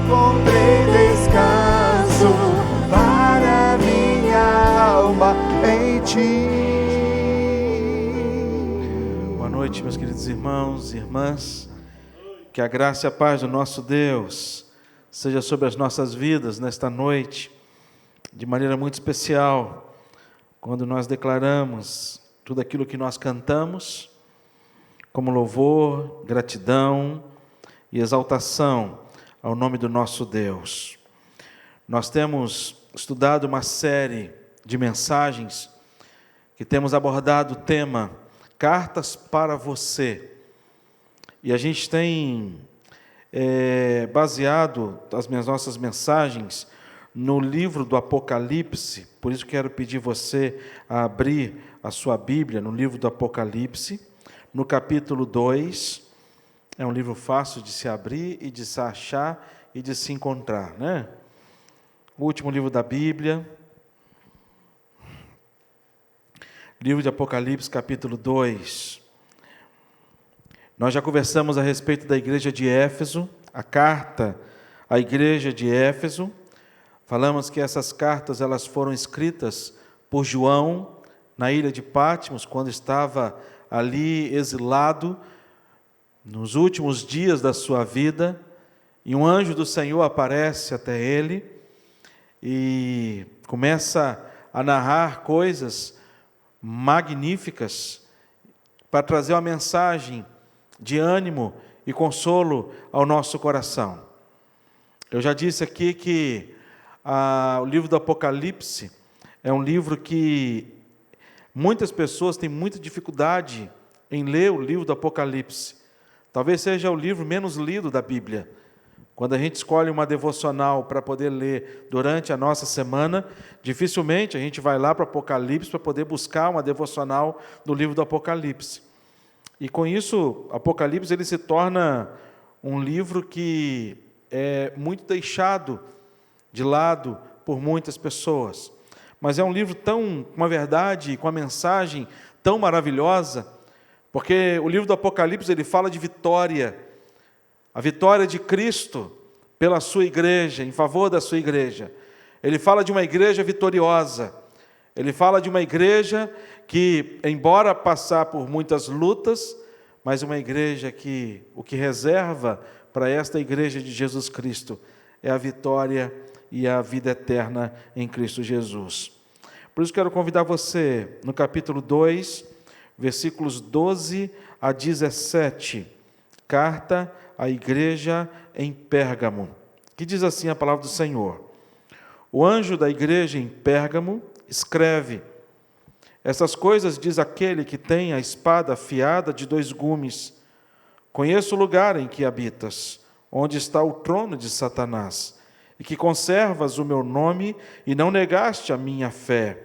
encontrei descanso para minha alma em Ti. Boa noite, meus queridos irmãos e irmãs. Que a graça e a paz do nosso Deus seja sobre as nossas vidas nesta noite, de maneira muito especial, quando nós declaramos tudo aquilo que nós cantamos, como louvor, gratidão e exaltação ao nome do nosso Deus. Nós temos estudado uma série de mensagens que temos abordado o tema Cartas para Você. E a gente tem baseado as nossas mensagens no livro do Apocalipse. Por isso quero pedir você a abrir a sua Bíblia no livro do Apocalipse, no capítulo 2. É um livro fácil de se abrir e de se achar e de se encontrar, né? O último livro da Bíblia, livro de Apocalipse, capítulo 2. Nós já conversamos a respeito da igreja de Éfeso, a carta à igreja de Éfeso. Falamos que essas cartas elas foram escritas por João na ilha de Patmos, quando estava ali exilado, nos últimos dias da sua vida, e um anjo do Senhor aparece até ele e começa a narrar coisas magníficas para trazer uma mensagem de ânimo e consolo ao nosso coração. Eu já disse aqui que o livro do Apocalipse é um livro que muitas pessoas têm muita dificuldade em ler o livro do Apocalipse. Talvez seja o livro menos lido da Bíblia. Quando a gente escolhe uma devocional para poder ler durante a nossa semana, dificilmente a gente vai lá para o Apocalipse para poder buscar uma devocional do livro do Apocalipse. E com isso, Apocalipse ele se torna um livro que é muito deixado de lado por muitas pessoas. Mas é um livro com uma verdade, com uma mensagem tão maravilhosa, porque o livro do Apocalipse ele fala de vitória, a vitória de Cristo pela sua igreja, em favor da sua igreja. Ele fala de uma igreja vitoriosa, ele fala de uma igreja que, embora passar por muitas lutas, mas uma igreja que o que reserva para esta igreja de Jesus Cristo é a vitória e a vida eterna em Cristo Jesus. Por isso quero convidar você, no capítulo 2, versículos 12 a 17, carta à igreja em Pérgamo, que diz assim a palavra do Senhor. O anjo da igreja em Pérgamo escreve: essas coisas diz aquele que tem a espada afiada de 2 gumes. Conheço o lugar em que habitas, onde está o trono de Satanás, e que conservas o meu nome e não negaste a minha fé.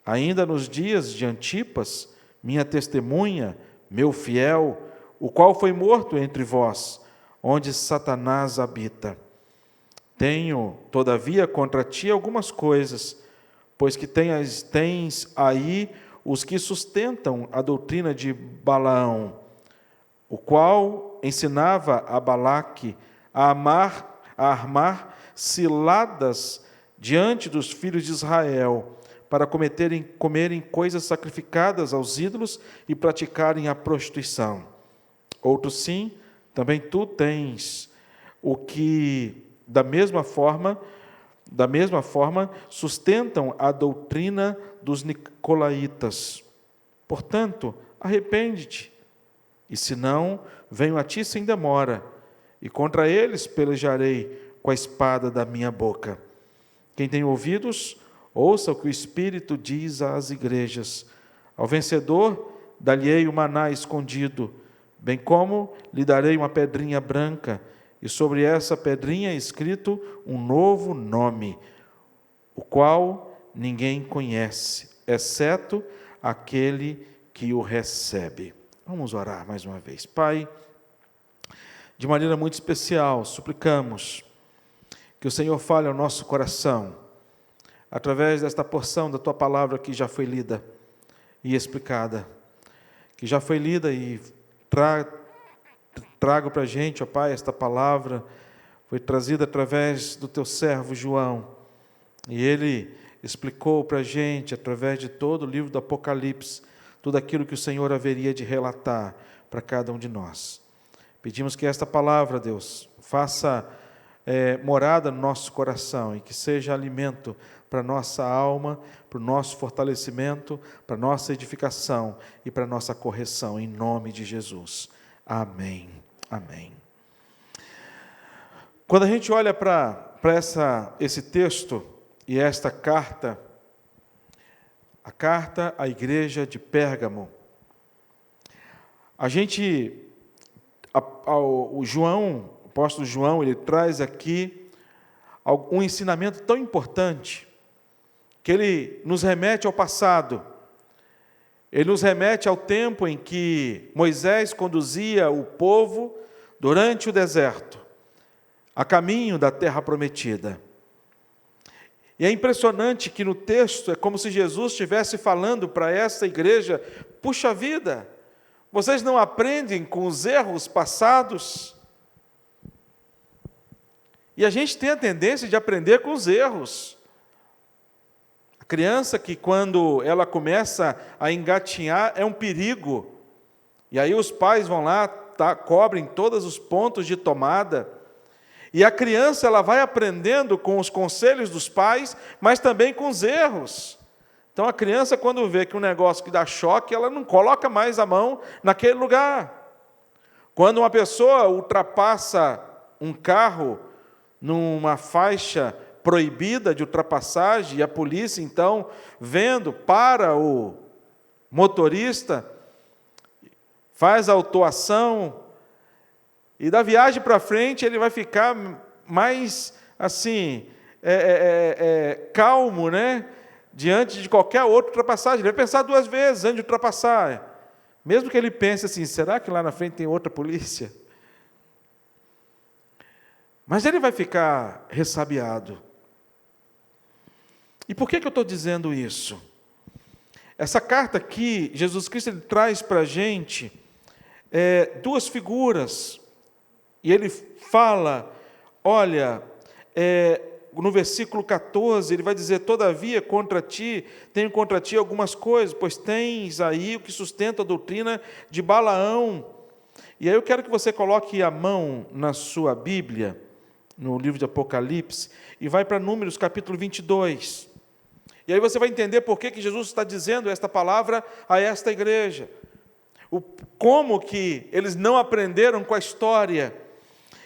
Ainda nos dias de Antipas, minha testemunha, meu fiel, o qual foi morto entre vós, onde Satanás habita. Tenho, todavia, contra ti algumas coisas, pois que tens aí os que sustentam a doutrina de Balaão, o qual ensinava a Balaque a armar ciladas diante dos filhos de Israel, para comerem coisas sacrificadas aos ídolos e praticarem a prostituição. Outro sim, também tu tens o que, da mesma forma, sustentam a doutrina dos nicolaítas. Portanto, arrepende-te, e se não, venho a ti sem demora, e contra eles pelejarei com a espada da minha boca. Quem tem ouvidos, ouça o que o Espírito diz às igrejas. Ao vencedor, dar-lhe-ei o maná escondido, bem como lhe darei uma pedrinha branca, e sobre essa pedrinha é escrito um novo nome, o qual ninguém conhece, exceto aquele que o recebe. Vamos orar mais uma vez. Pai, de maneira muito especial, suplicamos que o Senhor fale ao nosso coração, através desta porção da Tua palavra que já foi lida e explicada, que já foi lida e trago para a gente, ó Pai, esta palavra, foi trazida através do teu servo João, e ele explicou para a gente, através de todo o livro do Apocalipse, tudo aquilo que o Senhor haveria de relatar para cada um de nós. Pedimos que esta palavra, Deus, faça morada no nosso coração e que seja alimento para a nossa alma, para o nosso fortalecimento, para a nossa edificação e para a nossa correção, em nome de Jesus. Amém. Amém. Quando a gente olha para esse texto e esta carta, a carta à igreja de Pérgamo, o apóstolo João, ele traz aqui um ensinamento tão importante, que ele nos remete ao passado, ele nos remete ao tempo em que Moisés conduzia o povo durante o deserto, a caminho da terra prometida. E é impressionante que no texto é como se Jesus estivesse falando para essa igreja: puxa vida, vocês não aprendem com os erros passados? E a gente tem a tendência de aprender com os erros. A criança que, quando ela começa a engatinhar, é um perigo. E aí os pais vão lá, cobrem todos os pontos de tomada. E a criança, ela vai aprendendo com os conselhos dos pais, mas também com os erros. Então a criança, quando vê que um negócio que dá choque, ela não coloca mais a mão naquele lugar. Quando uma pessoa ultrapassa um carro numa faixa proibida de ultrapassagem, e a polícia, então, vendo, para o motorista, faz a autuação, e da viagem para frente ele vai ficar mais, assim, calmo, né? Diante de qualquer outra ultrapassagem. Ele vai pensar 2 vezes antes de ultrapassar. Mesmo que ele pense assim: será que lá na frente tem outra polícia? Mas ele vai ficar ressabiado. E por que eu estou dizendo isso? Essa carta aqui, Jesus Cristo, ele traz para a gente 2 figuras. E ele fala, olha, no versículo 14, ele vai dizer: todavia, tenho contra ti algumas coisas, pois tens aí o que sustenta a doutrina de Balaão. E aí eu quero que você coloque a mão na sua Bíblia, no livro de Apocalipse, e vai para Números capítulo 22. E aí você vai entender por que Jesus está dizendo esta palavra a esta igreja. Como que eles não aprenderam com a história.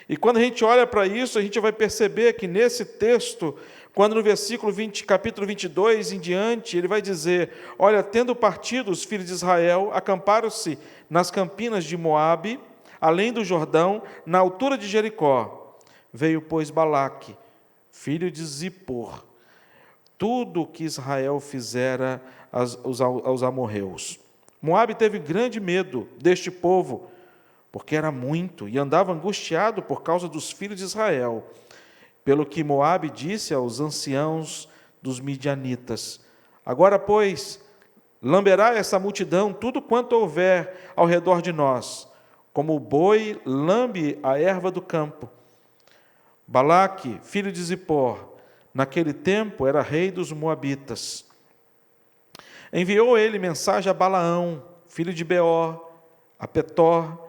E quando a gente olha para isso, a gente vai perceber que nesse texto, quando no versículo 20, capítulo 22 em diante, ele vai dizer: olha, tendo partido os filhos de Israel, acamparam-se nas campinas de Moabe, além do Jordão, na altura de Jericó. Veio, pois, Balaque, filho de Zippor, tudo o que Israel fizera aos amorreus. Moabe teve grande medo deste povo, porque era muito, e andava angustiado por causa dos filhos de Israel. Pelo que Moabe disse aos anciãos dos midianitas: agora, pois, lamberá essa multidão tudo quanto houver ao redor de nós, como o boi lambe a erva do campo. Balaque, filho de Zippor, naquele tempo era rei dos Moabitas. Enviou ele mensagem a Balaão, filho de Beor, a Petor,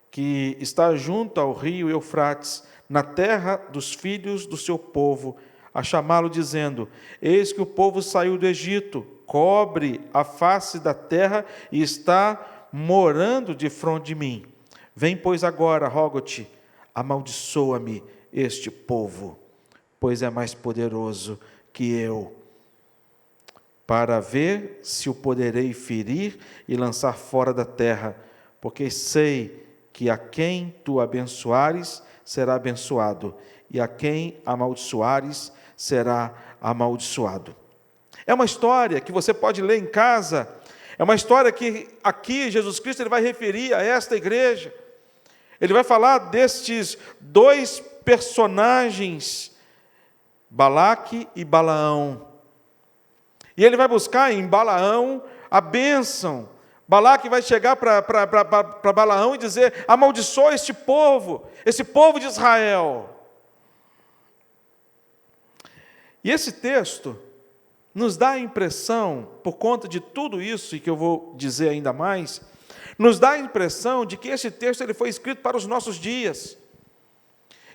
que está junto ao rio Eufrates, na terra dos filhos do seu povo, a chamá-lo, dizendo: eis que o povo saiu do Egito, cobre a face da terra e está morando defronte de mim. Vem, pois, agora, rogo-te, amaldiçoa-me este povo, pois é mais poderoso que eu, para ver se o poderei ferir e lançar fora da terra, porque sei que a quem tu abençoares será abençoado, e a quem amaldiçoares será amaldiçoado. É uma história que você pode ler em casa, é uma história que aqui Jesus Cristo ele vai referir a esta igreja. Ele vai falar destes 2 personagens, Balaque e Balaão. E ele vai buscar em Balaão a bênção. Balaque vai chegar para Balaão e dizer: amaldiçoa esse povo de Israel. E esse texto nos dá a impressão, por conta de tudo isso, e que eu vou dizer ainda mais, nos dá a impressão de que esse texto ele foi escrito para os nossos dias.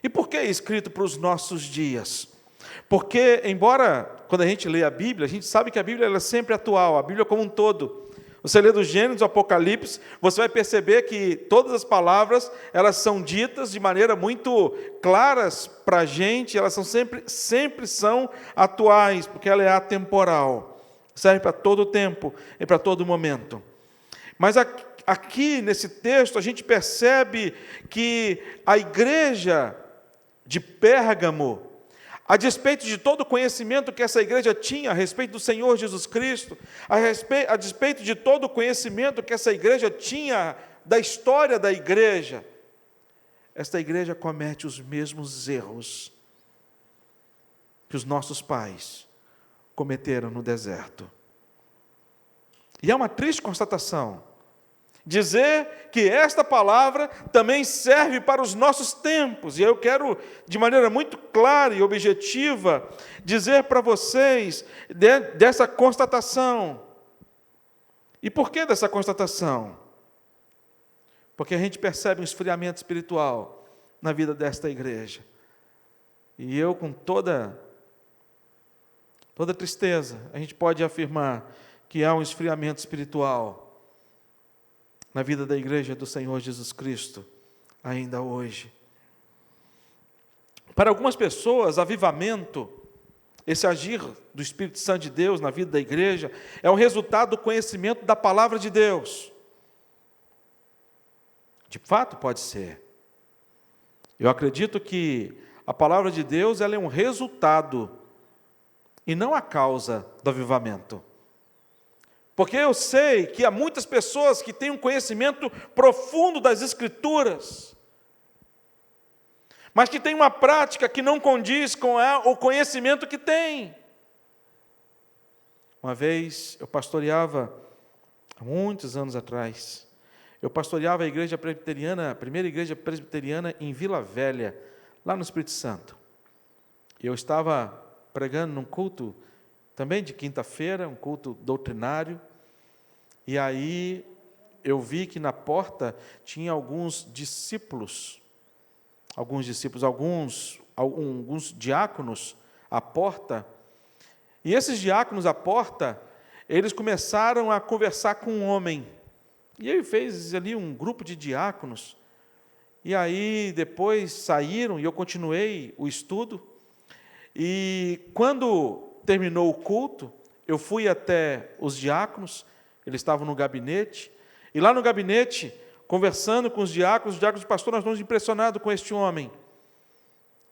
E por que é escrito para os nossos dias? Porque, embora, quando a gente lê a Bíblia, a gente sabe que a Bíblia ela é sempre atual, a Bíblia como um todo. Você lê do Gênesis ao Apocalipse, você vai perceber que todas as palavras, elas são ditas de maneira muito claras para a gente, elas são sempre são atuais, porque ela é atemporal, serve para todo o tempo e para todo momento. Mas aqui, nesse texto, a gente percebe que a igreja de Pérgamo, a despeito de todo o conhecimento que essa igreja tinha a respeito do Senhor Jesus Cristo, a despeito de todo o conhecimento que essa igreja tinha da história da igreja, esta igreja comete os mesmos erros que os nossos pais cometeram no deserto. E é uma triste constatação dizer que esta palavra também serve para os nossos tempos. E eu quero, de maneira muito clara e objetiva, dizer para vocês dessa constatação. E por que dessa constatação? Porque a gente percebe um esfriamento espiritual na vida desta igreja. E eu, com toda tristeza, a gente pode afirmar que há um esfriamento espiritual na vida da igreja do Senhor Jesus Cristo, ainda hoje. Para algumas pessoas, avivamento, esse agir do Espírito Santo de Deus na vida da igreja, é o resultado do conhecimento da palavra de Deus. De fato, pode ser. Eu acredito que a palavra de Deus ela é um resultado e não a causa do avivamento. Porque eu sei que há muitas pessoas que têm um conhecimento profundo das Escrituras, mas que têm uma prática que não condiz com o conhecimento que têm. Uma vez eu pastoreava, há muitos anos atrás, eu pastoreava a igreja presbiteriana, a primeira igreja presbiteriana em Vila Velha, lá no Espírito Santo. Eu estava pregando num culto também de quinta-feira, um culto doutrinário, e aí eu vi que na porta tinha alguns diáconos à porta, e esses diáconos à porta, eles começaram a conversar com um homem, e ele fez ali um grupo de diáconos, e aí depois saíram, e eu continuei o estudo, e quando terminou o culto, eu fui até os diáconos, eles estavam no gabinete, e lá no gabinete, conversando com os diáconos, pastor, nós estamos impressionados com este homem.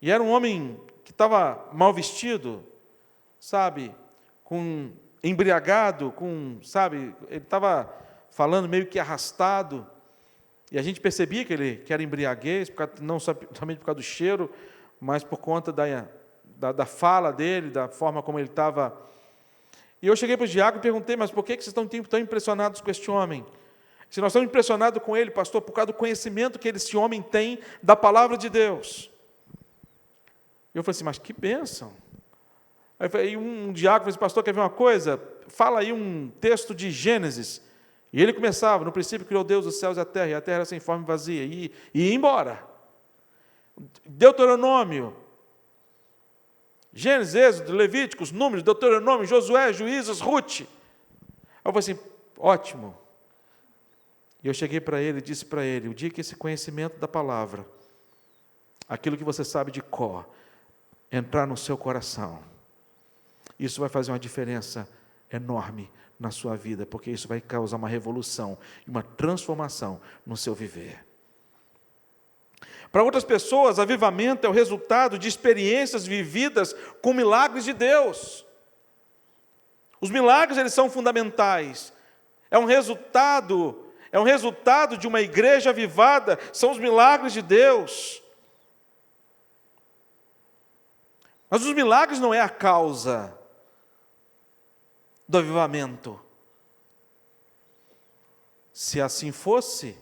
E era um homem que estava mal vestido, sabe, embriagado, ele estava falando meio que arrastado, e a gente percebia que era embriaguez, não somente por causa do cheiro, mas por conta da fala dele, da forma como ele estava. E eu cheguei para o diácono e perguntei, mas por que vocês estão tão impressionados com este homem? Se nós estamos impressionados com ele, pastor, por causa do conhecimento que esse homem tem da palavra de Deus. Eu falei assim, mas que bênção. Aí um diácono falou assim, pastor, quer ver uma coisa? Fala aí um texto de Gênesis. E ele começava, no princípio criou Deus os céus e a terra era sem forma e vazia, e ia embora. Deuteronômio, Gênesis, Êxodo, Levíticos, Números, Deuteronômio, Josué, Juízes, Rute. Eu falei assim, ótimo. E eu cheguei para ele e disse para ele, o dia que esse conhecimento da palavra, aquilo que você sabe de cor, entrar no seu coração, isso vai fazer uma diferença enorme na sua vida, porque isso vai causar uma revolução, uma transformação no seu viver. Para outras pessoas, avivamento é o resultado de experiências vividas com milagres de Deus. Os milagres, eles são fundamentais. É um resultado de uma igreja avivada, são os milagres de Deus. Mas os milagres não é a causa do avivamento. Se assim fosse,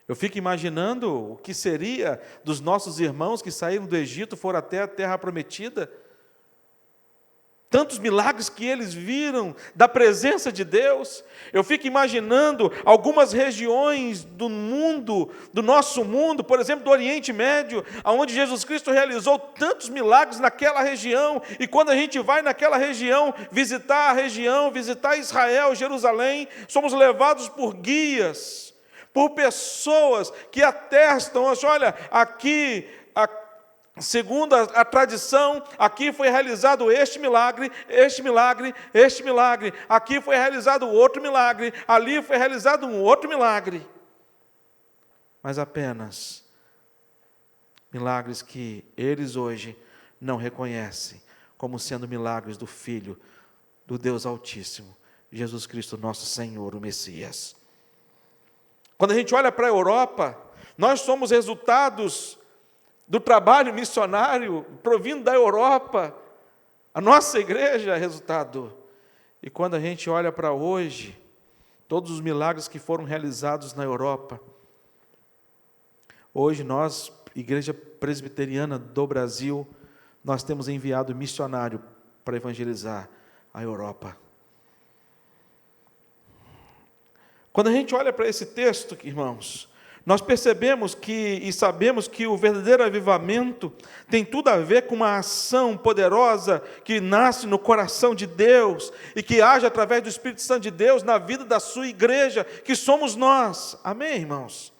eu fico imaginando o que seria dos nossos irmãos que saíram do Egito, foram até a terra prometida. tantos milagres que eles viram da presença de Deus. Eu fico imaginando algumas regiões do mundo, do nosso mundo, por exemplo, do Oriente Médio, onde Jesus Cristo realizou tantos milagres naquela região, e quando a gente vai naquela região, visitar Israel, Jerusalém, somos levados por guias, por pessoas que atestam, olha, aqui, segundo a tradição, aqui foi realizado este milagre, este milagre, este milagre. Aqui foi realizado outro milagre, ali foi realizado um outro milagre. Mas apenas milagres que eles hoje não reconhecem como sendo milagres do Filho do Deus Altíssimo, Jesus Cristo, nosso Senhor, o Messias. Quando a gente olha para a Europa, nós somos resultados do trabalho missionário provindo da Europa. A nossa igreja é resultado. E quando a gente olha para hoje, todos os milagres que foram realizados na Europa, hoje nós, Igreja Presbiteriana do Brasil, nós temos enviado missionário para evangelizar a Europa. Quando a gente olha para esse texto, irmãos, nós percebemos e sabemos que o verdadeiro avivamento tem tudo a ver com uma ação poderosa que nasce no coração de Deus e que age através do Espírito Santo de Deus na vida da sua igreja, que somos nós. Amém, irmãos?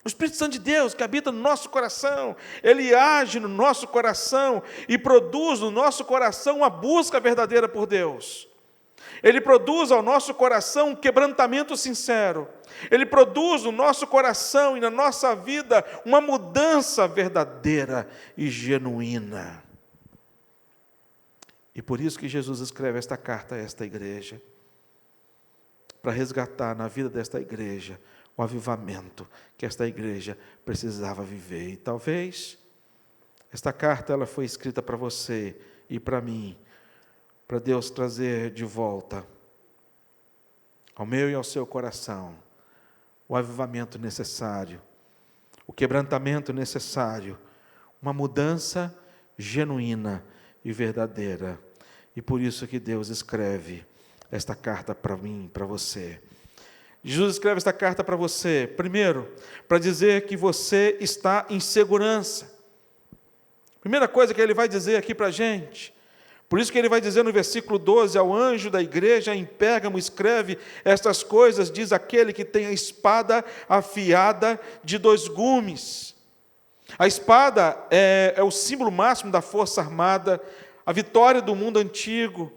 O Espírito Santo de Deus que habita no nosso coração, ele age no nosso coração e produz no nosso coração uma busca verdadeira por Deus. Ele produz ao nosso coração um quebrantamento sincero. Ele produz no nosso coração e na nossa vida uma mudança verdadeira e genuína. E por isso que Jesus escreve esta carta a esta igreja, para resgatar na vida desta igreja o avivamento que esta igreja precisava viver. E talvez esta carta ela foi escrita para você e para mim, para Deus trazer de volta ao meu e ao seu coração o avivamento necessário, o quebrantamento necessário, uma mudança genuína e verdadeira. E por isso que Deus escreve esta carta para mim, para você. Jesus escreve esta carta para você, primeiro, para dizer que você está em segurança. Primeira coisa que ele vai dizer aqui para a gente. Por isso que ele vai dizer no versículo 12, ao anjo da igreja em Pérgamo, escreve estas coisas, diz aquele que tem a espada afiada de 2 gumes. A espada é o símbolo máximo da força armada, a vitória do mundo antigo.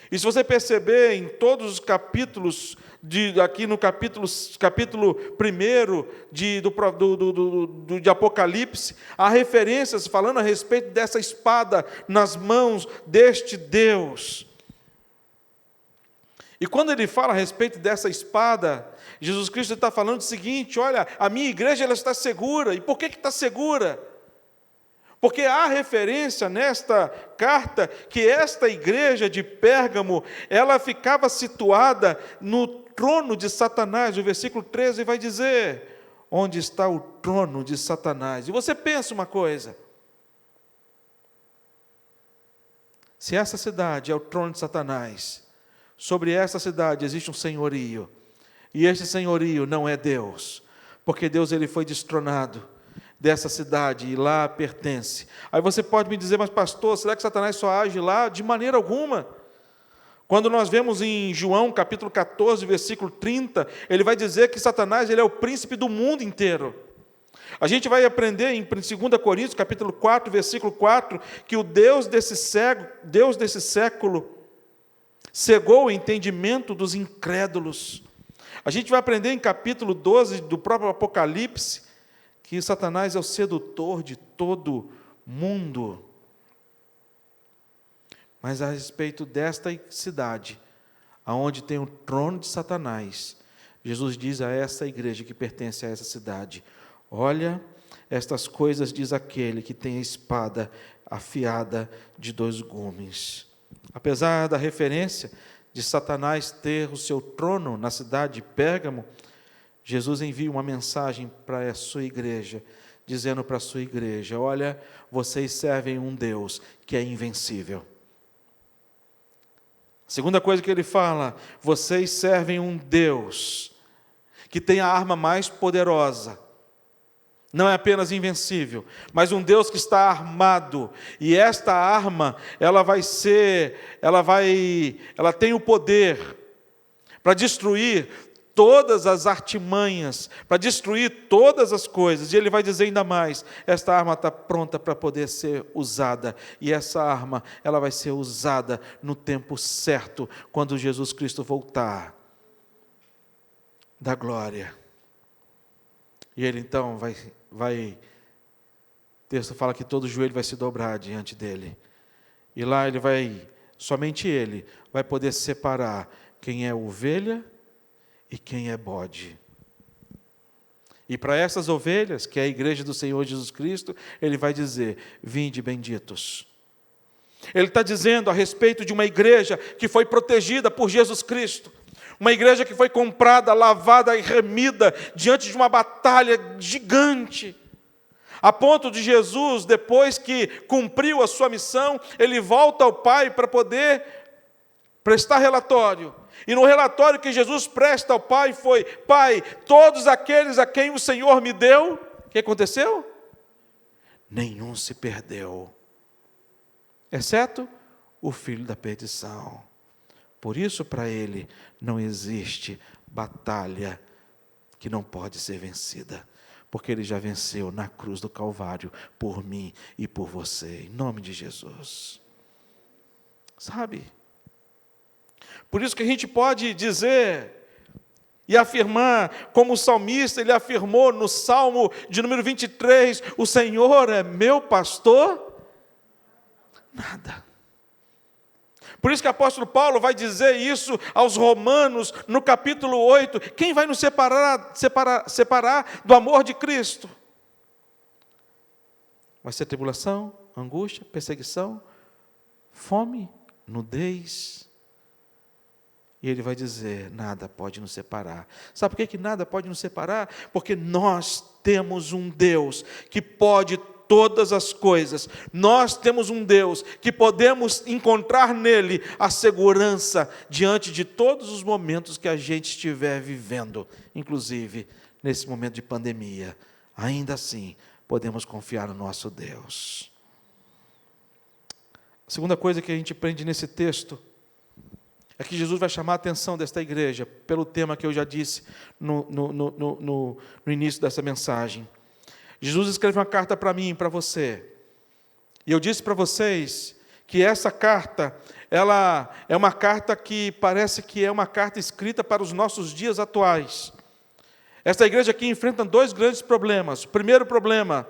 E se você perceber em todos os capítulos, aqui no capítulo 1 de Apocalipse, há referências falando a respeito dessa espada nas mãos deste Deus. E quando ele fala a respeito dessa espada, Jesus Cristo está falando o seguinte: olha, a minha igreja ela está segura. E por que está segura? Porque há referência nesta carta que esta igreja de Pérgamo, ela ficava situada no trono de Satanás. O versículo 13 vai dizer, onde está o trono de Satanás. E você pensa uma coisa, se essa cidade é o trono de Satanás, sobre essa cidade existe um senhorio, e esse senhorio não é Deus, porque Deus ele foi destronado dessa cidade e lá pertence. Aí você pode me dizer, mas pastor, será que Satanás só age lá? De maneira alguma. Quando nós vemos em João capítulo 14, versículo 30, ele vai dizer que Satanás ele é o príncipe do mundo inteiro. A gente vai aprender em 2 Coríntios capítulo 4, versículo 4, que o Deus desse século cegou o entendimento dos incrédulos. A gente vai aprender em capítulo 12 do próprio Apocalipse, que Satanás é o sedutor de todo mundo. Mas a respeito desta cidade, aonde tem o trono de Satanás, Jesus diz a essa igreja que pertence a essa cidade: olha, estas coisas diz aquele que tem a espada afiada de 2 gumes. Apesar da referência de Satanás ter o seu trono na cidade de Pérgamo, Jesus envia uma mensagem para a sua igreja, dizendo para a sua igreja: olha, vocês servem um Deus que é invencível. Segunda coisa que ele fala: vocês servem um Deus que tem a arma mais poderosa. Não é apenas invencível, mas um Deus que está armado. E esta arma, ela tem o poder para destruir todas as artimanhas, para destruir todas as coisas. E ele vai dizer ainda mais: esta arma está pronta para poder ser usada. E essa arma, ela vai ser usada no tempo certo, quando Jesus Cristo voltar da glória. E ele então vai, o texto fala que todo joelho vai se dobrar diante dele. E lá somente ele vai poder separar quem é ovelha e quem é bode. E para essas ovelhas, que é a igreja do Senhor Jesus Cristo, ele vai dizer: vinde benditos. Ele está dizendo a respeito de uma igreja que foi protegida por Jesus Cristo. Uma igreja que foi comprada, lavada e remida diante de uma batalha gigante. A ponto de Jesus, depois que cumpriu a sua missão, ele volta ao Pai para poder prestar relatório. E no relatório que Jesus presta ao Pai foi: Pai, todos aqueles a quem o Senhor me deu, o que aconteceu? Nenhum se perdeu, exceto o filho da perdição. Por isso, para ele, não existe batalha que não pode ser vencida, porque ele já venceu na cruz do Calvário, por mim e por você, em nome de Jesus. Sabe? Por isso que a gente pode dizer e afirmar, como o salmista, ele afirmou no Salmo de número 23, o Senhor é meu pastor, nada. Por isso que o apóstolo Paulo vai dizer isso aos Romanos, no capítulo 8, quem vai nos separar do amor de Cristo? Vai ser tribulação, angústia, perseguição, fome, nudez. E ele vai dizer: nada pode nos separar. Sabe por que nada pode nos separar? Porque nós temos um Deus que pode todas as coisas. Nós temos um Deus que podemos encontrar nele a segurança diante de todos os momentos que a gente estiver vivendo, inclusive nesse momento de pandemia. Ainda assim, podemos confiar no nosso Deus. A segunda coisa que a gente aprende nesse texto é que Jesus vai chamar a atenção desta igreja pelo tema que eu já disse no início dessa mensagem. Jesus escreve uma carta para mim e para você. E eu disse para vocês que essa carta, ela é uma carta que parece que é uma carta escrita para os nossos dias atuais. Esta igreja aqui enfrenta dois grandes problemas. O primeiro problema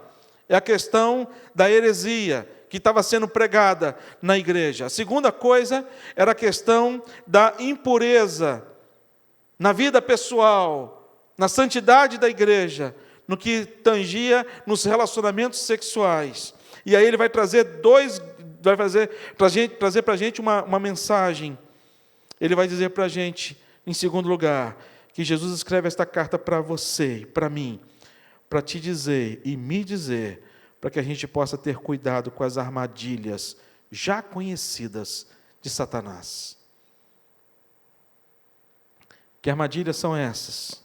é a questão da heresia que estava sendo pregada na igreja. A segunda coisa era a questão da impureza na vida pessoal, na santidade da igreja, no que tangia nos relacionamentos sexuais. E aí ele vai trazer trazer para a gente uma mensagem. Ele vai dizer para a gente, em segundo lugar, que Jesus escreve esta carta para você e para mim, para te dizer e me dizer, para que a gente possa ter cuidado com as armadilhas já conhecidas de Satanás. Que armadilhas são essas?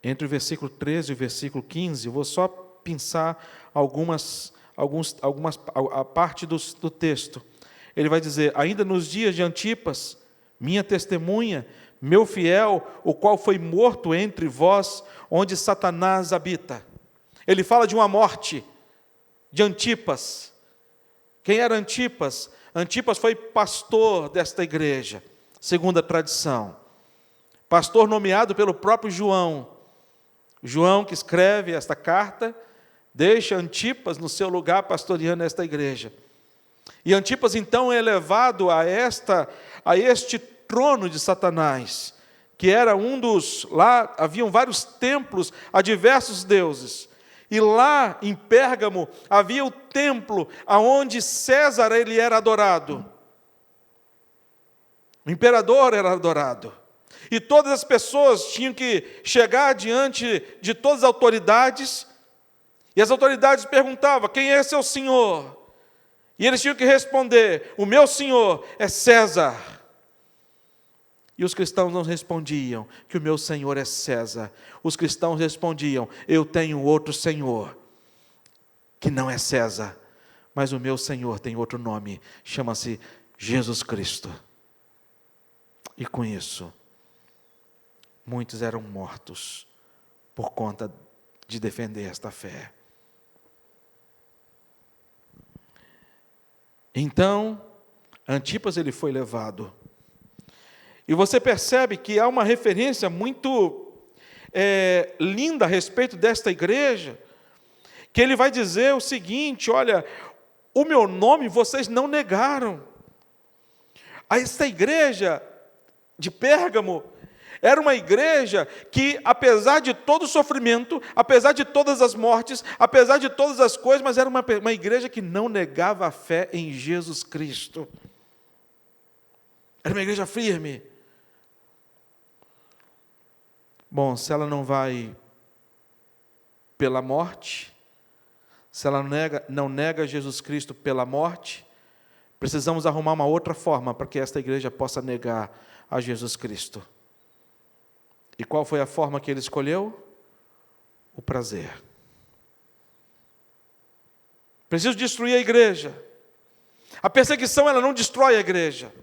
Entre o versículo 13 e o versículo 15, eu vou só pensar a parte do texto. Ele vai dizer: ainda nos dias de Antipas, minha testemunha, meu fiel, o qual foi morto entre vós, onde Satanás habita. Ele fala de uma morte de Antipas. Quem era Antipas? Antipas foi pastor desta igreja, segundo a tradição. Pastor nomeado pelo próprio João. João, que escreve esta carta, deixa Antipas no seu lugar pastoreando esta igreja. E Antipas então é levado a este trono de Satanás, que era lá haviam vários templos a diversos deuses. E lá em Pérgamo havia o templo aonde César ele era adorado. O imperador era adorado. E todas as pessoas tinham que chegar diante de todas as autoridades, e as autoridades perguntavam: quem é seu senhor? E eles tinham que responder: o meu Senhor é César. E os cristãos não respondiam que o meu Senhor é César. Os cristãos respondiam: eu tenho outro Senhor, que não é César, mas o meu Senhor tem outro nome, chama-se Jesus Cristo. E com isso, muitos eram mortos por conta de defender esta fé. Então, Antipas ele foi levado. E você percebe que há uma referência muito linda a respeito desta igreja, que ele vai dizer o seguinte: olha, o meu nome vocês não negaram. Esta igreja de Pérgamo era uma igreja que, apesar de todo o sofrimento, apesar de todas as mortes, apesar de todas as coisas, mas era uma igreja que não negava a fé em Jesus Cristo. Era uma igreja firme. Bom, se ela não vai pela morte, se ela não nega Jesus Cristo pela morte, precisamos arrumar uma outra forma para que esta igreja possa negar a Jesus Cristo. E qual foi a forma que ele escolheu? O prazer. Preciso destruir a igreja. A perseguição, ela não destrói a igreja.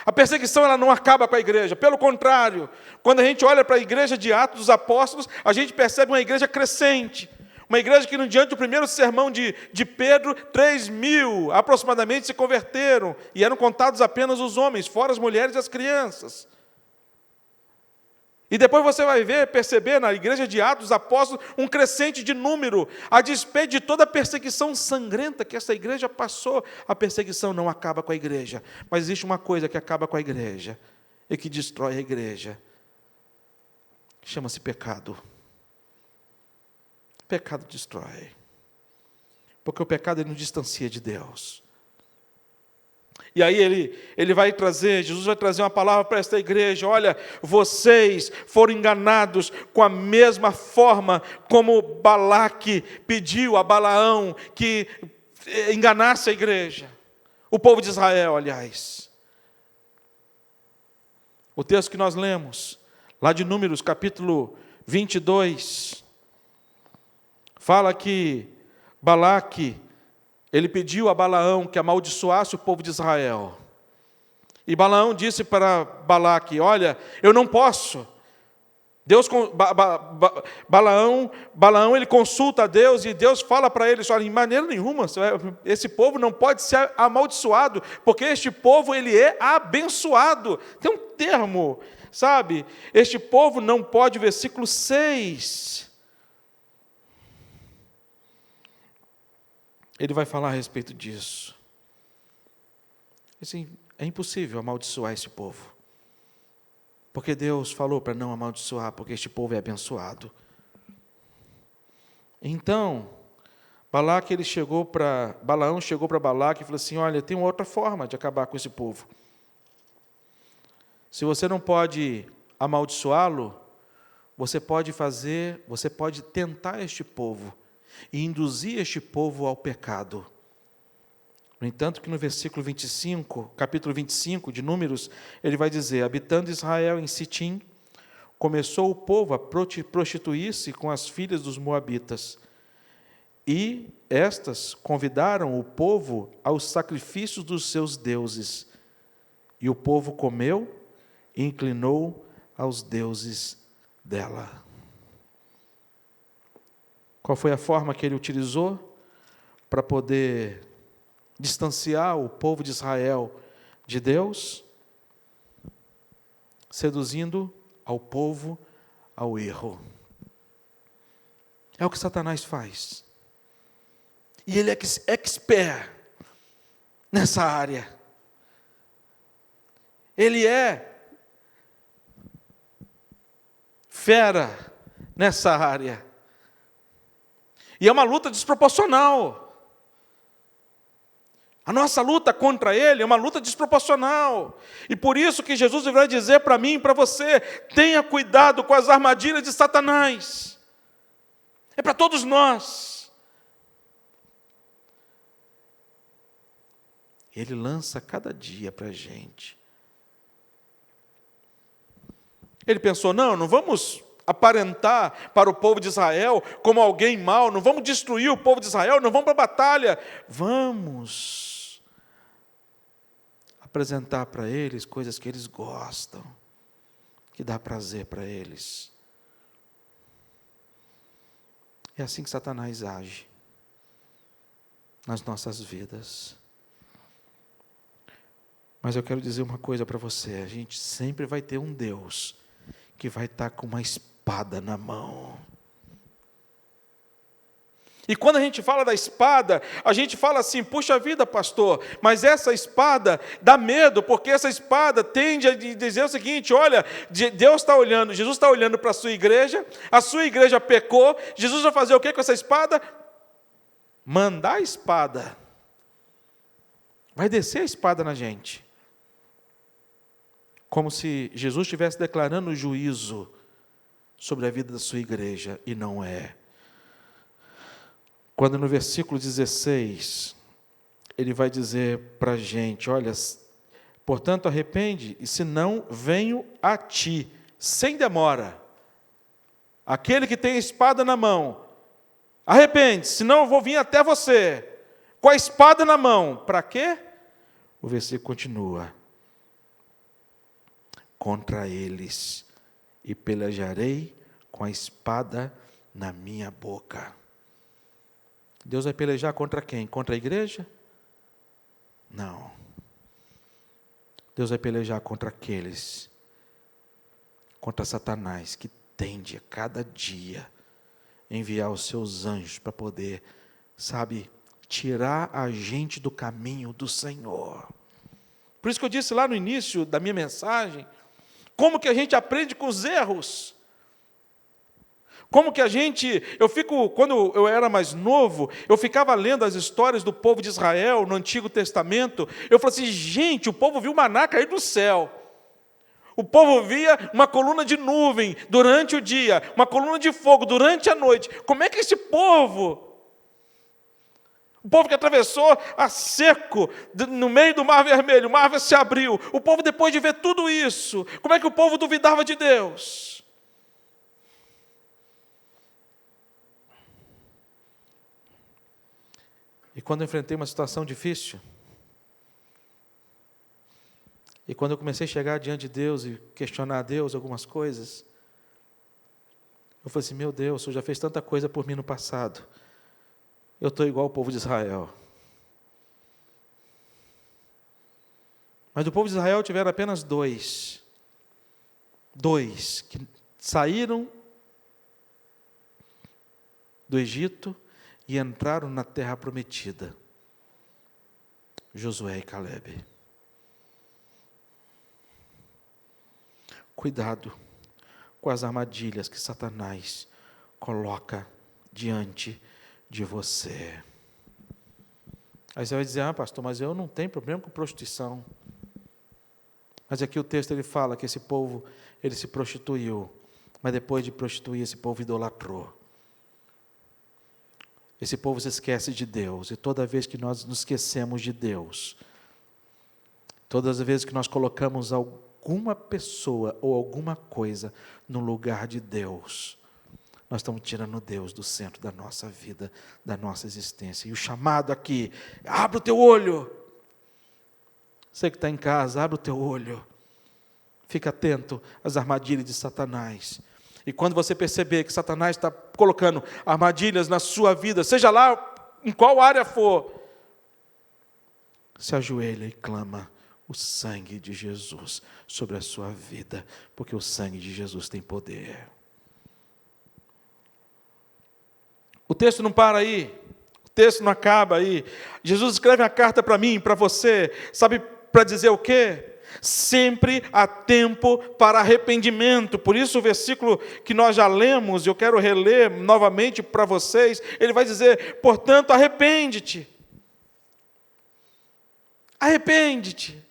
A perseguição, ela não acaba com a igreja. Pelo contrário, quando a gente olha para a igreja de Atos dos Apóstolos, a gente percebe uma igreja crescente. Uma igreja que, diante do primeiro sermão de Pedro, 3.000 aproximadamente se converteram. E eram contados apenas os homens, fora as mulheres e as crianças. E depois você vai perceber na igreja de Atos dos Apóstolos um crescente de número, a despeito de toda a perseguição sangrenta que essa igreja passou. A perseguição não acaba com a igreja, mas existe uma coisa que acaba com a igreja e que destrói a igreja. Chama-se pecado. Pecado destrói, porque o pecado ele nos distancia de Deus. E aí ele vai trazer, Jesus vai trazer uma palavra para esta igreja: olha, vocês foram enganados com a mesma forma como Balaque pediu a Balaão que enganasse a igreja, o povo de Israel, aliás. O texto que nós lemos, lá de Números, capítulo 22, fala que Balaque, ele pediu a Balaão que amaldiçoasse o povo de Israel. E Balaão disse para Balaque: olha, eu não posso. Balaão ele consulta a Deus e Deus fala para ele: olha, em maneira nenhuma, esse povo não pode ser amaldiçoado, porque este povo ele é abençoado. Tem um termo, sabe? Este povo não pode, versículo 6. Ele vai falar a respeito disso. Assim, é impossível amaldiçoar esse povo, porque Deus falou para não amaldiçoar, porque este povo é abençoado. Então, Balaão chegou para Balaque e falou assim: olha, tem outra forma de acabar com esse povo. Se você não pode amaldiçoá-lo, você pode tentar este povo e induzir este povo ao pecado. No entanto, que no versículo 25, capítulo 25 de Números, ele vai dizer: habitando Israel em Sitim, começou o povo a prostituir-se com as filhas dos moabitas, e estas convidaram o povo aos sacrifícios dos seus deuses, e o povo comeu e inclinou aos deuses dela. Qual foi a forma que ele utilizou para poder distanciar o povo de Israel de Deus? Seduzindo ao povo ao erro. É o que Satanás faz. E ele é expert nessa área. Ele é fera nessa área. E é uma luta desproporcional. A nossa luta contra ele é uma luta desproporcional. E por isso que Jesus vai dizer para mim e para você: tenha cuidado com as armadilhas de Satanás. É para todos nós. Ele lança cada dia para a gente. Ele pensou, não vamos aparentar para o povo de Israel como alguém mau, não vamos destruir o povo de Israel, não vamos para a batalha. Vamos apresentar para eles coisas que eles gostam, que dá prazer para eles. É assim que Satanás age nas nossas vidas. Mas eu quero dizer uma coisa para você, a gente sempre vai ter um Deus que vai estar com uma espada na mão. E quando a gente fala da espada, a gente fala assim, puxa vida, pastor, mas essa espada dá medo, porque essa espada tende a dizer o seguinte, olha, Deus está olhando, Jesus está olhando para a sua igreja pecou, Jesus vai fazer o que com essa espada? Mandar a espada. Vai descer a espada na gente. Como se Jesus estivesse declarando juízo sobre a vida da sua igreja, e não é. Quando no versículo 16, ele vai dizer para a gente, olha, portanto arrepende, e se não, venho a ti, sem demora. Aquele que tem a espada na mão, arrepende, senão eu vou vir até você, com a espada na mão. Para quê? O versículo continua. Contra eles, e pelejarei com a espada na minha boca. Deus vai pelejar contra quem? Contra a igreja? Não. Deus vai pelejar contra aqueles, contra Satanás, que tende a cada dia enviar os seus anjos para poder, tirar a gente do caminho do Senhor. Por isso que eu disse lá no início da minha mensagem, como que a gente aprende com os erros? Como que quando eu era mais novo, eu ficava lendo as histórias do povo de Israel no Antigo Testamento, eu falei assim, gente, o povo viu o maná cair do céu. O povo via uma coluna de nuvem durante o dia, uma coluna de fogo durante a noite. Como é que esse povo, o povo que atravessou a seco, no meio do Mar Vermelho, o mar se abriu, o povo depois de ver tudo isso, como é que o povo duvidava de Deus? E quando eu enfrentei uma situação difícil, e quando eu comecei a chegar diante de Deus e questionar a Deus algumas coisas, eu falei assim, meu Deus, o Senhor já fez tanta coisa por mim no passado, eu estou igual ao povo de Israel. Mas do povo de Israel tiveram apenas dois que saíram do Egito e entraram na terra prometida. Josué e Calebe. Cuidado com as armadilhas que Satanás coloca diante de você. Aí você vai dizer, pastor, mas eu não tenho problema com prostituição. Mas aqui o texto ele fala que esse povo, ele se prostituiu, mas depois de prostituir, esse povo idolatrou. Esse povo se esquece de Deus, e toda vez que nós nos esquecemos de Deus, todas as vezes que nós colocamos alguma pessoa ou alguma coisa no lugar de Deus, nós estamos tirando Deus do centro da nossa vida, da nossa existência. E o chamado aqui, abre o teu olho. Você que está em casa, abre o teu olho. Fica atento às armadilhas de Satanás. E quando você perceber que Satanás está colocando armadilhas na sua vida, seja lá em qual área for, se ajoelha e clama o sangue de Jesus sobre a sua vida, porque o sangue de Jesus tem poder. O texto não para aí, o texto não acaba aí. Jesus escreve uma carta para mim, para você, sabe para dizer o quê? Sempre há tempo para arrependimento. Por isso o versículo que nós já lemos, eu quero reler novamente para vocês, ele vai dizer, portanto, arrepende-te. Arrepende-te.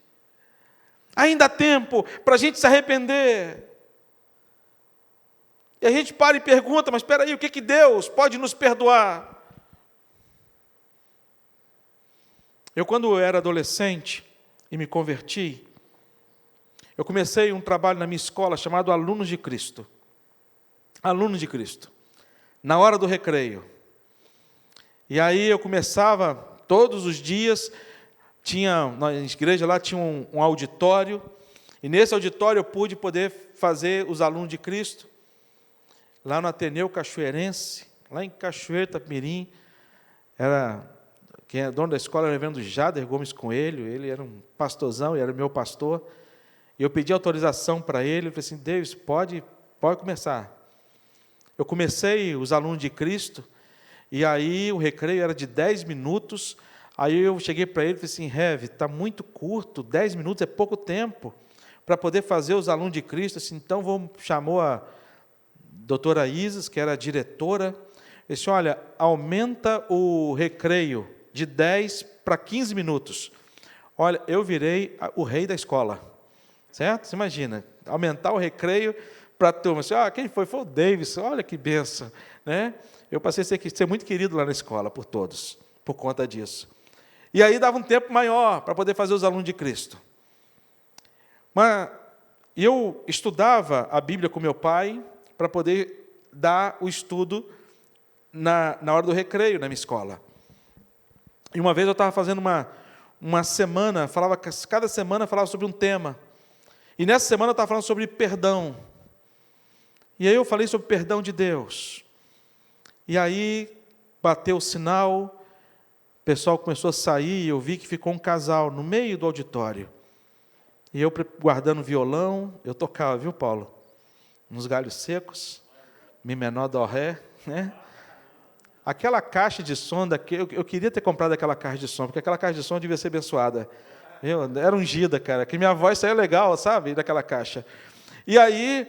Ainda há tempo para a gente se arrepender. E a gente para e pergunta, mas espera aí, o que Deus pode nos perdoar? quando eu era adolescente e me converti, eu comecei um trabalho na minha escola chamado Alunos de Cristo. Alunos de Cristo. Na hora do recreio. E aí eu começava todos os dias, na igreja lá tinha um auditório, e nesse auditório eu pude poder fazer os Alunos de Cristo, lá no Ateneu Cachoeirense, lá em Cachoeiro, Itapemirim. Quem é dono da escola era o reverendo Jader Gomes Coelho, ele era um pastorzão, ele era meu pastor, e eu pedi autorização para ele, eu falei assim, Deus, pode começar. Eu comecei os Alunos de Cristo, e aí o recreio era de 10 minutos, aí eu cheguei para ele e falei assim, Rev, está muito curto, 10 minutos é pouco tempo para poder fazer os Alunos de Cristo, assim, então chamou a doutora Isis, que era a diretora, disse, olha, aumenta o recreio de 10 para 15 minutos. Olha, eu virei o rei da escola, certo? Você imagina, aumentar o recreio para a turma. Assim, quem foi? Foi o Davis, olha que benção. Né? Eu passei a ser muito querido lá na escola, por todos, por conta disso. E aí dava um tempo maior para poder fazer os Alunos de Cristo. Mas eu estudava a Bíblia com meu pai, para poder dar o estudo na hora do recreio na minha escola. E uma vez eu estava fazendo uma semana, cada semana falava sobre um tema. E nessa semana eu estava falando sobre perdão. E aí eu falei sobre o perdão de Deus. E aí bateu o sinal, o pessoal começou a sair, e eu vi que ficou um casal no meio do auditório. E eu guardando violão, eu tocava, viu, Paulo? Nos galhos secos, Mi menor, Dó, Ré, né? Aquela caixa de som, eu queria ter comprado aquela caixa de som, porque aquela caixa de som devia ser abençoada. Era ungida, cara, que minha voz saía legal, sabe, daquela caixa. E aí,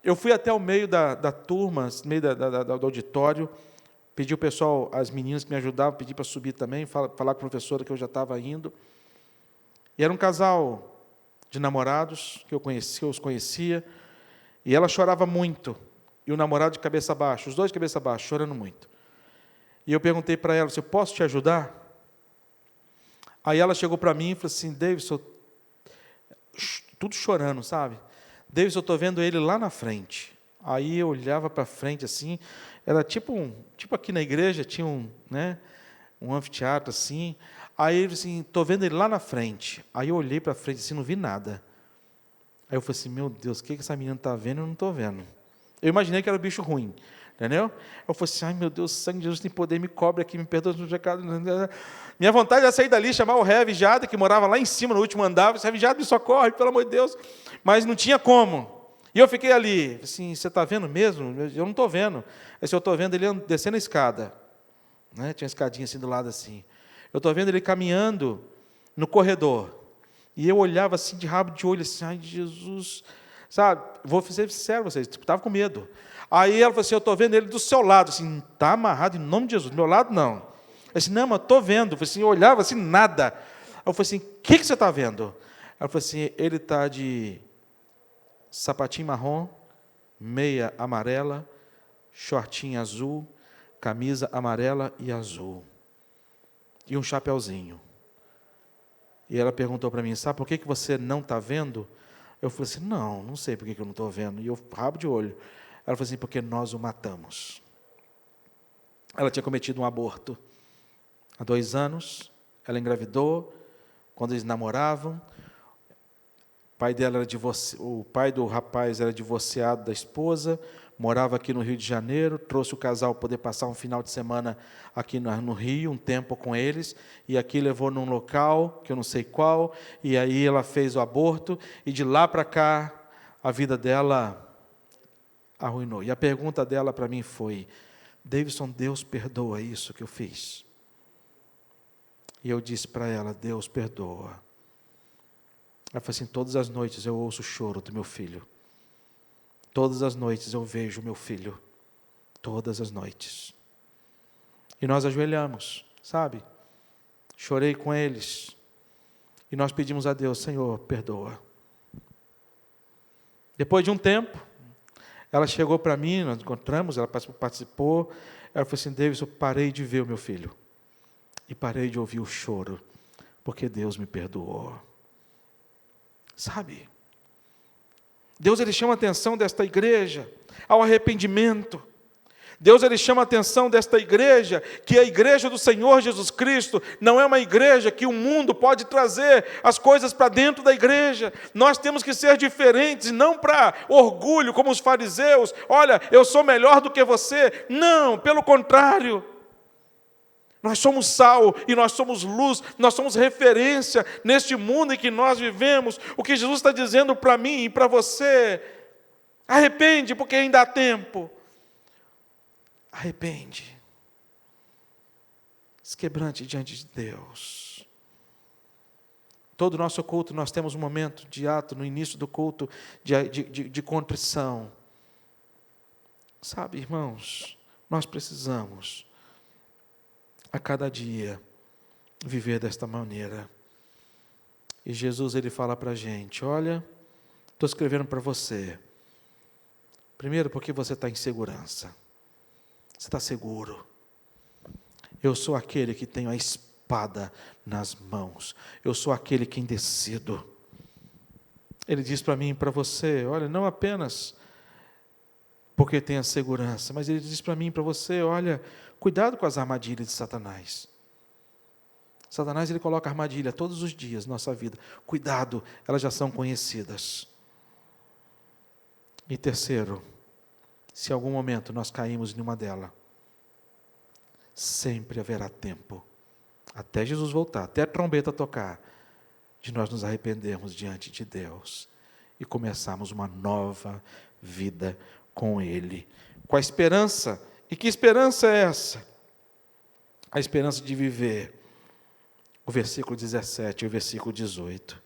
eu fui até o meio da turma, no meio do auditório, pedi o pessoal, as meninas que me ajudavam, pedi para subir também, falar com a professora que eu já estava indo. E era um casal de namorados, que eu os conhecia, e ela chorava muito, e o namorado de cabeça baixa, os dois de cabeça baixa, chorando muito. E eu perguntei para ela, se eu posso te ajudar? Aí ela chegou para mim e falou assim, Davidson, tudo chorando, sabe? Davidson, eu estou vendo ele lá na frente. Aí eu olhava para frente assim, era tipo aqui na igreja, tinha um anfiteatro assim. Aí ele assim, estou vendo ele lá na frente. Aí eu olhei para frente assim, não vi nada. Aí eu falei assim, meu Deus, o que essa menina está vendo? Eu não estou vendo. Eu imaginei que era um bicho ruim, entendeu? Eu falei assim, ai meu Deus, o sangue de Jesus tem poder, me cobre aqui, me perdoa dos pecados. Minha vontade era sair dali, chamar o Rev Jada, que morava lá em cima, no último andar. Rev Jada, me socorre, pelo amor de Deus. Mas não tinha como. E eu fiquei ali, assim, você está vendo mesmo? Eu não estou vendo. Aí eu estou vendo ele descendo a escada. Né? Tinha uma escadinha assim do lado assim. Eu estou vendo ele caminhando no corredor. E eu olhava assim, de rabo de olho, assim, ai, Jesus, sabe? Vou ser sincero com vocês, estava com medo. Aí ela falou assim, eu estou vendo ele do seu lado, assim, está amarrado em nome de Jesus, do meu lado não. Eu disse, não, mas estou vendo. Eu falei assim, eu olhava assim, nada. Eu falei assim, o que você está vendo? Ela falou assim, ele está de sapatinho marrom, meia amarela, shortinho azul, camisa amarela e azul. E um chapeuzinho. E ela perguntou para mim, sabe por que você não está vendo? Eu falei assim, não sei por que eu não estou vendo. E eu, rabo de olho. Ela falou assim, porque nós o matamos. Ela tinha cometido um aborto. Há 2 anos, ela engravidou, quando eles namoravam. O pai do rapaz era divorciado da esposa, morava aqui no Rio de Janeiro, trouxe o casal para poder passar um final de semana aqui no Rio, um tempo com eles, e aqui levou num local, que eu não sei qual, e aí ela fez o aborto, e de lá para cá, a vida dela arruinou. E a pergunta dela para mim foi, Davidson, Deus perdoa isso que eu fiz? E eu disse para ela, Deus perdoa. Ela falou assim, todas as noites eu ouço o choro do meu filho. Todas as noites eu vejo o meu filho. Todas as noites. E nós ajoelhamos, sabe? Chorei com eles. E nós pedimos a Deus, Senhor, perdoa. Depois de um tempo, ela chegou para mim, nós encontramos, ela participou. Ela falou assim, Davidson, eu parei de ver o meu filho. e parei de ouvir o choro, porque Deus me perdoou. Sabe? Deus, Ele chama a atenção desta igreja ao arrependimento. Deus, Ele chama a atenção desta igreja, que a igreja do Senhor Jesus Cristo não é uma igreja que o mundo pode trazer as coisas para dentro da igreja. Nós temos que ser diferentes, não para orgulho, como os fariseus. Olha, eu sou melhor do que você. Não, pelo contrário. Nós somos sal e nós somos luz, nós somos referência neste mundo em que nós vivemos. O que Jesus está dizendo para mim e para você: arrepende, porque ainda há tempo. Arrepende. Se quebrante diante de Deus. Todo o nosso culto, nós temos um momento de ato, no início do culto, de contrição. Sabe, irmãos, nós precisamos, a cada dia, viver desta maneira. E Jesus, Ele fala para a gente: olha, estou escrevendo para você. Primeiro, porque você está em segurança. Você está seguro. Eu sou aquele que tenho a espada nas mãos. Eu sou aquele que decido. Ele diz para mim e para você: olha, não apenas porque tem a segurança, mas Ele diz para mim e para você: olha, cuidado com as armadilhas de Satanás. Satanás, ele coloca armadilha todos os dias na nossa vida. Cuidado, elas já são conhecidas. E terceiro, se em algum momento nós caímos em uma delas, sempre haverá tempo, até Jesus voltar, até a trombeta tocar, de nós nos arrependermos diante de Deus e começarmos uma nova vida com Ele, com a esperança. E que esperança é essa? A esperança de viver o versículo 17 e o versículo 18.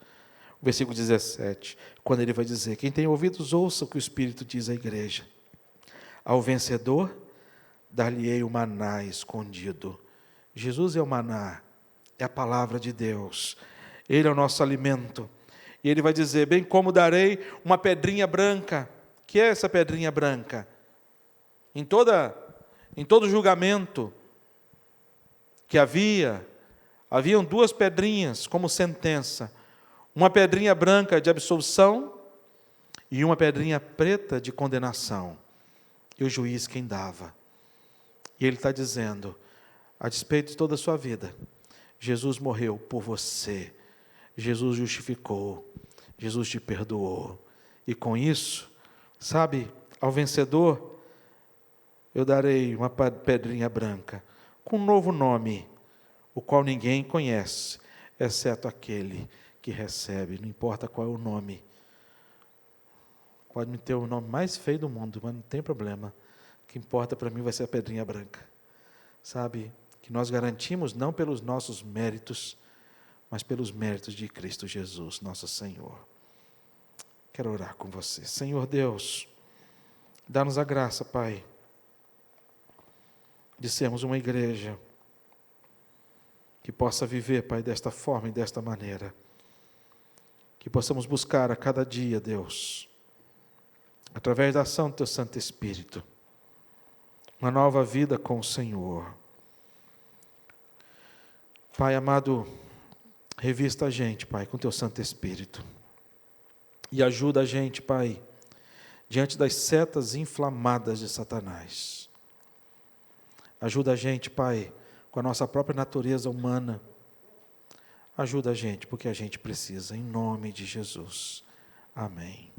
O versículo 17, quando ele vai dizer: quem tem ouvidos, ouça o que o Espírito diz à igreja. Ao vencedor, dar-lhe-ei o maná escondido. Jesus é o maná, é a palavra de Deus. Ele é o nosso alimento. E ele vai dizer: bem como darei uma pedrinha branca. Que é essa pedrinha branca? Em todo julgamento que haviam duas pedrinhas como sentença. Uma pedrinha branca de absolvição e uma pedrinha preta de condenação. E o juiz quem dava. E ele está dizendo: a despeito de toda a sua vida, Jesus morreu por você. Jesus justificou. Jesus te perdoou. E com isso, sabe, ao vencedor, eu darei uma pedrinha branca, com um novo nome, o qual ninguém conhece, exceto aquele que recebe. Não importa qual é o nome. Pode me ter o nome mais feio do mundo, mas não tem problema. O que importa para mim vai ser a pedrinha branca. Sabe, que nós garantimos não pelos nossos méritos, mas pelos méritos de Cristo Jesus, nosso Senhor. Quero orar com você. Senhor Deus, dá-nos a graça, Pai, de sermos uma igreja que possa viver, Pai, desta forma e desta maneira. Que possamos buscar a cada dia, Deus, através da ação do Teu Santo Espírito, uma nova vida com o Senhor. Pai amado, revista a gente, Pai, com Teu Santo Espírito. E ajuda a gente, Pai, diante das setas inflamadas de Satanás. Ajuda a gente, Pai, com a nossa própria natureza humana. Ajuda a gente, porque a gente precisa, em nome de Jesus. Amém.